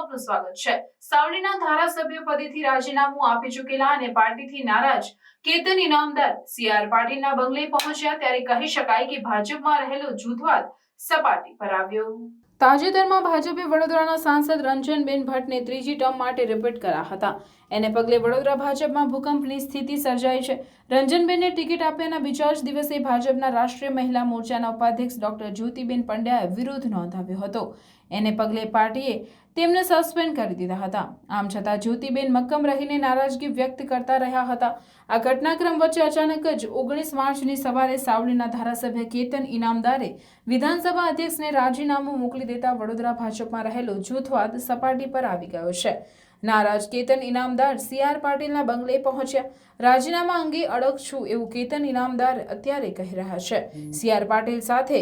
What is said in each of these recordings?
આપનું સ્વાગત છે। સાવલીના ધારાસભ્ય પદેથી રાજીનામું આપી ચૂકેલા અને પાર્ટીથી નારાજ કેતન ઇનામદાર સીઆર પાટીલના બંગલે પહોંચ્યા ત્યારે કહી શકાય કે ભાજપમાં રહેલો જૂથવાદ સપાટી પર આવ્યો। તાજેતરમાં ભાજપે વડોદરાના સાંસદ રંજનબેન ભટ્ટને ત્રીજી ટર્મ માટે રિપીટ કર્યા હતા। એને પગલે વડોદરા ભાજપમાં ભૂકંપની સ્થિતિ સર્જાઈ છે। રંજનબેનને ટિકિટ આપ્યાના બીજા જ દિવસે ભાજપના રાષ્ટ્રીય મહિલા મોરચાના ઉપાધ્યક્ષ ડોક્ટર જ્યોતિબેન પંડ્યાએ વિરોધ નોંધાવ્યો હતો। એને પગલે પાર્ટીએ તેમને સસ્પેન્ડ કરી દીધા હતા। આમ છતાં જ્યોતિબેન મક્કમ રહીને નારાજગી વ્યક્ત કરતા રહ્યા હતા। આ ઘટનાક્રમ વચ્ચે અચાનક જ 19 માર્ચની સવારે સાવલીના ધારાસભ્ય કેતન ઇનામદારે વિધાનસભા અધ્યક્ષને રાજીનામું મોકલી દેતા વડોદરા ભાજપમાં રહેલો જૂથવાદ સપાટી પર આવી ગયો છે। નારાજ કેતન ઇનામદાર સીઆર પાટીલના બંગલે પહોંચ્યા। રાજીનામા અંગે અડગ છું એવું કેતન ઇનામદાર અત્યારે કહી રહ્યા છે। સીઆર પાટીલ સાથે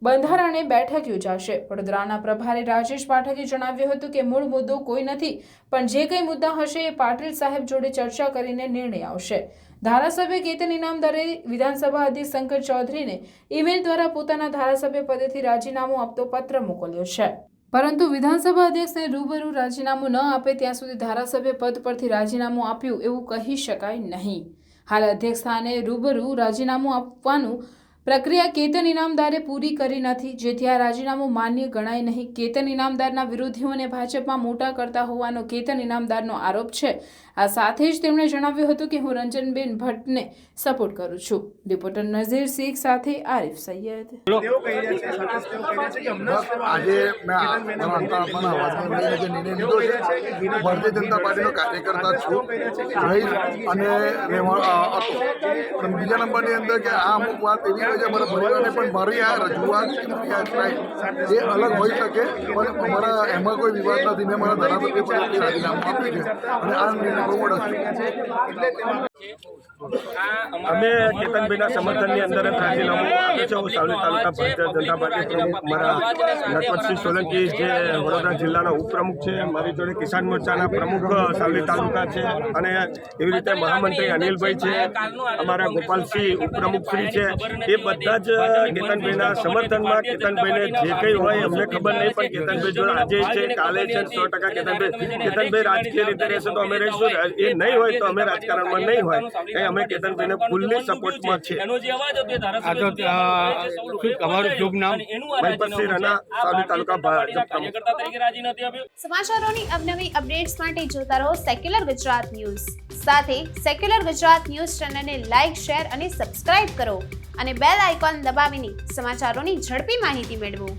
બંધારણે બેઠક યોજાશે। વડોદરાના પ્રભારી રાજેશ પાઠકે જણાવ્યું હતું કે મૂળ મુદ્દો કોઈ નથી, પણ જે કંઈ મુદ્દા હશે એ પાટીલ સાહેબ જોડે ચર્ચા કરીને નિર્ણય આવશે। ધારાસભ્ય કેતન ઇનામદારે વિધાનસભા અધ્યક્ષ શંકર ચૌધરીને ઈમેલ દ્વારા પોતાના ધારાસભ્ય પદેથી રાજીનામું આપતો પત્ર મોકલ્યો છે, પરંતુ વિધાનસભા અધ્યક્ષને રૂબરૂ રાજીનામું ન આપે ત્યાં સુધી ધારાસભ્ય પદ પરથી રાજીનામું આપ્યું એવું કહી શકાય નહીં। હાલ અધ્યક્ષ સ્થાને રૂબરૂ રાજીનામું આપવાનું પ્રક્રિયા કેતન ઇનામદારે પૂરી કરી નથી, જેથી આ રાજીનામું માન્ય ગણાય નહીં। કેતન ઇનામદારના વિરોધીઓને ભાજપમાં મોટા કરતા હોવાનો કેતન ઇનામદારનો આરોપ છે। આ સાથે જ તેમણે જણાવ્યું હતું કે હું રંજનબેન ભટ્ટને સપોર્ટ કરું છું। રિપોર્ટર નઝીર શેખ સાથે આરિફ સૈયદ। આજે ભારતીય જનતા પાર્ટીનો કાર્યકર્તા છું અને બીજા નંબરની અંદર કે આ અમુક વાત એવી હોય છે અમારા પરિવારને પણ મારી આ રજૂઆત કે મારી આ ટ્રાય એ અલગ હોઈ શકે, પણ અમારા એમાં કોઈ વિવાદ નથી। મેં મારા ધારાસભ્ય પદેથી રાજીનામું આપ્યું છે અને આ નિર્ણય બહુ મોટો છે। અમે કેતનભાઈના સમર્થનની અંદર જ રાજીનામું આપ્યું છે। હું સાવલી તાલુકા ભારતીય જનતા પાર્ટી પ્રમુખ મારા નટવરસિંહ સોલંકી જે વડોદરા જિલ્લાના ઉપપ્રમુખ છે, મારી જોડે કિસાન મોરચાના પ્રમુખ સાવલી તાલુકા છે, અને એવી રીતે મહામંત્રી અનિલભાઈ છે, અમારા ગોપાલસિંહ ઉપપ્રમુખશ્રી છે, એ બધા જ કેતનભાઈના સમર્થનમાં કેતનભાઈને જે કંઈ હોય અમને ખબર નહીં, પણ કેતનભાઈ જોડે આજે છે, કાલે છે, 100% કેતનભાઈ રાજકીય રીતે રહેશે તો અમે રહીશું, એ નહીં હોય તો અમે રાજકારણમાં નહીં હોય, એ અમે કેતનભાઈને ફૂલ્લી સપોર્ટમાં છે। તમારું શુભ નામ? મહિપતસિંહ રાણા, સાવલી તાલુકા ભાજપ પ્રમુખ। સમાચારોની અવનવી અપડેટ્સ માટે જોતા રહો સેક્યુલર ગુજરાત ન્યૂઝ। સાથે સેક્યુલર ગુજરાત ન્યૂઝ ચેનલને લાઇક, શેર અને સબસ્ક્રાઇબ કરો અને બેલ આઇકોન દબાવીને સમાચારોની ઝડપી માહિતી મેળવો।